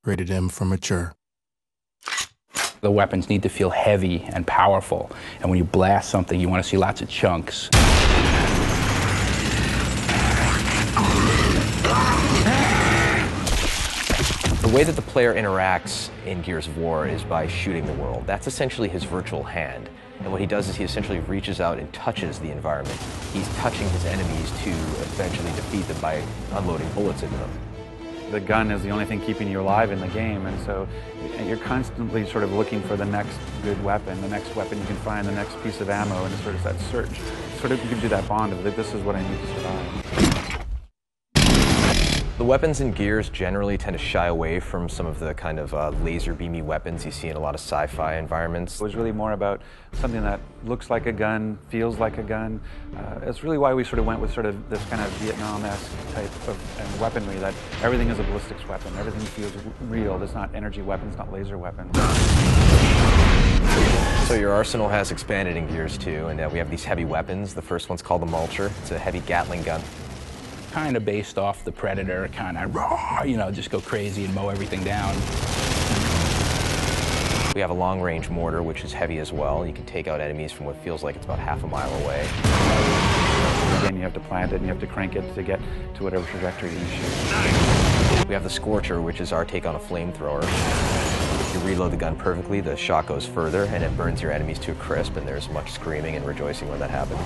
Rated M for mature. The weapons need to feel heavy and powerful, and when you blast something, you want to see lots of chunks. The way that the player interacts in Gears of War is by shooting the world. That's essentially his virtual hand. And what he does is he essentially reaches out and touches the environment. He's touching his enemies to eventually defeat them by unloading bullets into them. The gun is the only thing keeping you alive in the game, and so you're constantly sort of looking for the next good weapon, the next weapon you can find, the next piece of ammo, and it's sort of that search. Sort of you can do that bond of, this is what I need to survive. The weapons in Gears generally tend to shy away from some of the kind of laser beamy weapons you see in a lot of sci-fi environments. It was really more about something that looks like a gun, feels like a gun. It's really why we sort of went with sort of this kind of Vietnam-esque type of weaponry, that everything is a ballistics weapon, everything feels real. There's not energy weapons, not laser weapons. So your arsenal has expanded in Gears 2, and we have these heavy weapons. The first one's called the Mulcher. It's a heavy Gatling gun. Kind of based off the Predator, kind of raw, you know, just go crazy and mow everything down. We have a long-range mortar, which is heavy as well. You can take out enemies from what feels like it's about half a mile away. Again, you have to plant it and you have to crank it to get to whatever trajectory you shoot. We have the Scorcher, which is our take on a flamethrower. If you reload the gun perfectly, the shot goes further and it burns your enemies to a crisp, and there's much screaming and rejoicing when that happens.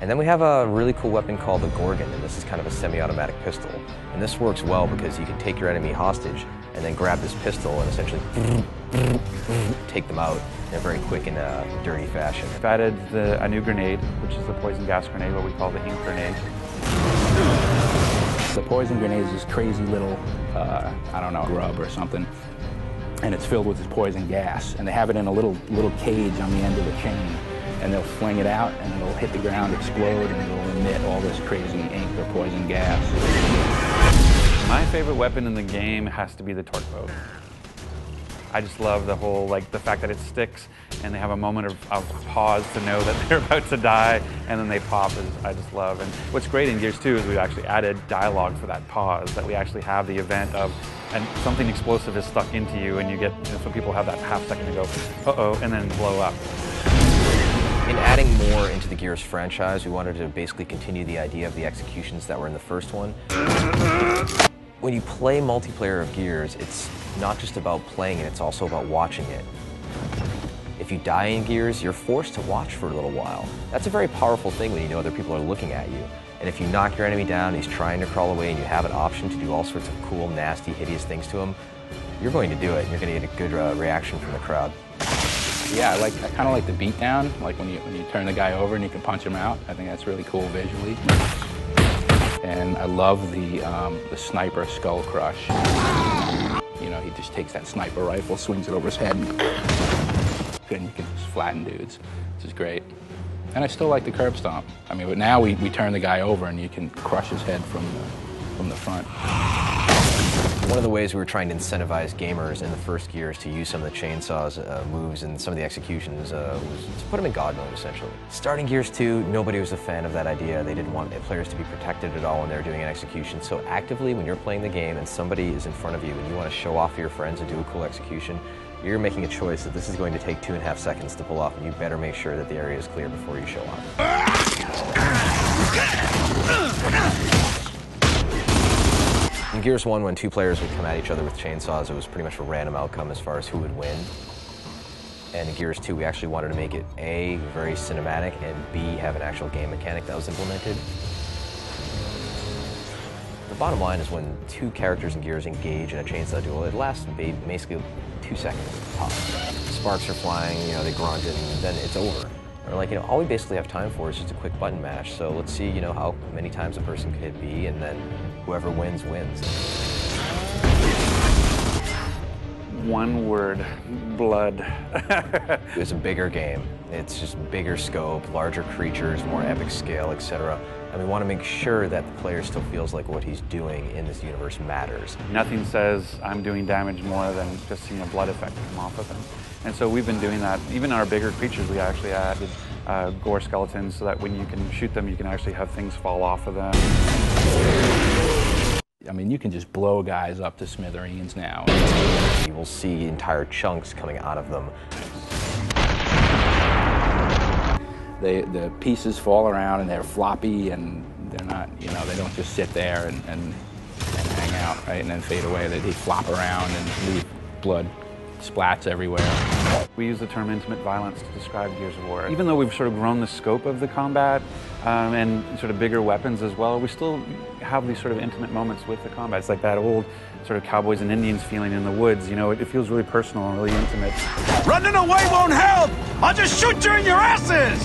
And then we have a really cool weapon called the Gorgon, and this is kind of a semi-automatic pistol. And this works well because you can take your enemy hostage and then grab this pistol and essentially take them out in a very quick and dirty fashion. We've added a new grenade, which is the poison gas grenade, what we call the ink grenade. The poison grenade is this crazy little, I don't know, grub or something, and it's filled with this poison gas, and they have it in a little cage on the end of the chain, and they'll fling it out, and it'll hit the ground, explode, and it'll emit all this crazy ink or poison gas. My favorite weapon in the game has to be the torque bow. I just love the whole, like, the fact that it sticks and they have a moment of pause to know that they're about to die, and then they pop. I just love. And what's great in Gears 2 is we've actually added dialogue for that pause, that we actually have the event of, and something explosive is stuck into you, and you get, you know, so people have that half second to go, uh-oh, and then blow up. In adding more into the Gears franchise, we wanted to basically continue the idea of the executions that were in the first one. When you play multiplayer of Gears, it's not just about playing it, it's also about watching it. If you die in Gears, you're forced to watch for a little while. That's a very powerful thing when you know other people are looking at you. And if you knock your enemy down, he's trying to crawl away, and you have an option to do all sorts of cool, nasty, hideous things to him, you're going to do it, and you're going to get a good reaction from the crowd. Yeah, I kind of like the beatdown, like when you turn the guy over and you can punch him out. I think that's really cool visually. And I love the sniper skull crush. You know, he just takes that sniper rifle, swings it over his head, and you can just flatten dudes, which is great. And I still like the curb stomp. I mean, but now we turn the guy over and you can crush his head from the front. One of the ways we were trying to incentivize gamers in the first Gears to use some of the chainsaws moves and some of the executions was to put them in God mode, essentially. Starting Gears 2, nobody was a fan of that idea. They didn't want players to be protected at all when they were doing an execution. So actively, when you're playing the game and somebody is in front of you and you want to show off to your friends and do a cool execution, you're making a choice that this is going to take 2.5 seconds to pull off, and you better make sure that the area is clear before you show off. In Gears 1, when two players would come at each other with chainsaws, it was pretty much a random outcome as far as who would win. And in Gears 2, we actually wanted to make it A, very cinematic, and B, have an actual game mechanic that was implemented. The bottom line is when two characters in Gears engage in a chainsaw duel, it lasts basically 2 seconds tops. Sparks are flying, you know, they grunt, and then it's over. Or like, you know, all we basically have time for is just a quick button mash. So let's see, you know, how many times a person could hit B, and then whoever wins, wins. One word, blood. It's a bigger game. It's just bigger scope, larger creatures, more epic scale, etc. And we want to make sure that the player still feels like what he's doing in this universe matters. Nothing says I'm doing damage more than just seeing a blood effect come off of them. And so we've been doing that. Even our bigger creatures, we actually added gore skeletons so that when you can shoot them, you can actually have things fall off of them. I mean, you can just blow guys up to smithereens now. You will see entire chunks coming out of them. The pieces fall around and they're floppy and they're not, you know, they don't just sit there and hang out, right, and then fade away. They flop around and leave blood splats everywhere. We use the term intimate violence to describe Gears of War. Even though we've sort of grown the scope of the combat and sort of bigger weapons as well, we still have these sort of intimate moments with the combat. It's like that old sort of cowboys and Indians feeling in the woods, you know, it feels really personal and really intimate. Running away won't help! I'll just shoot you in your asses!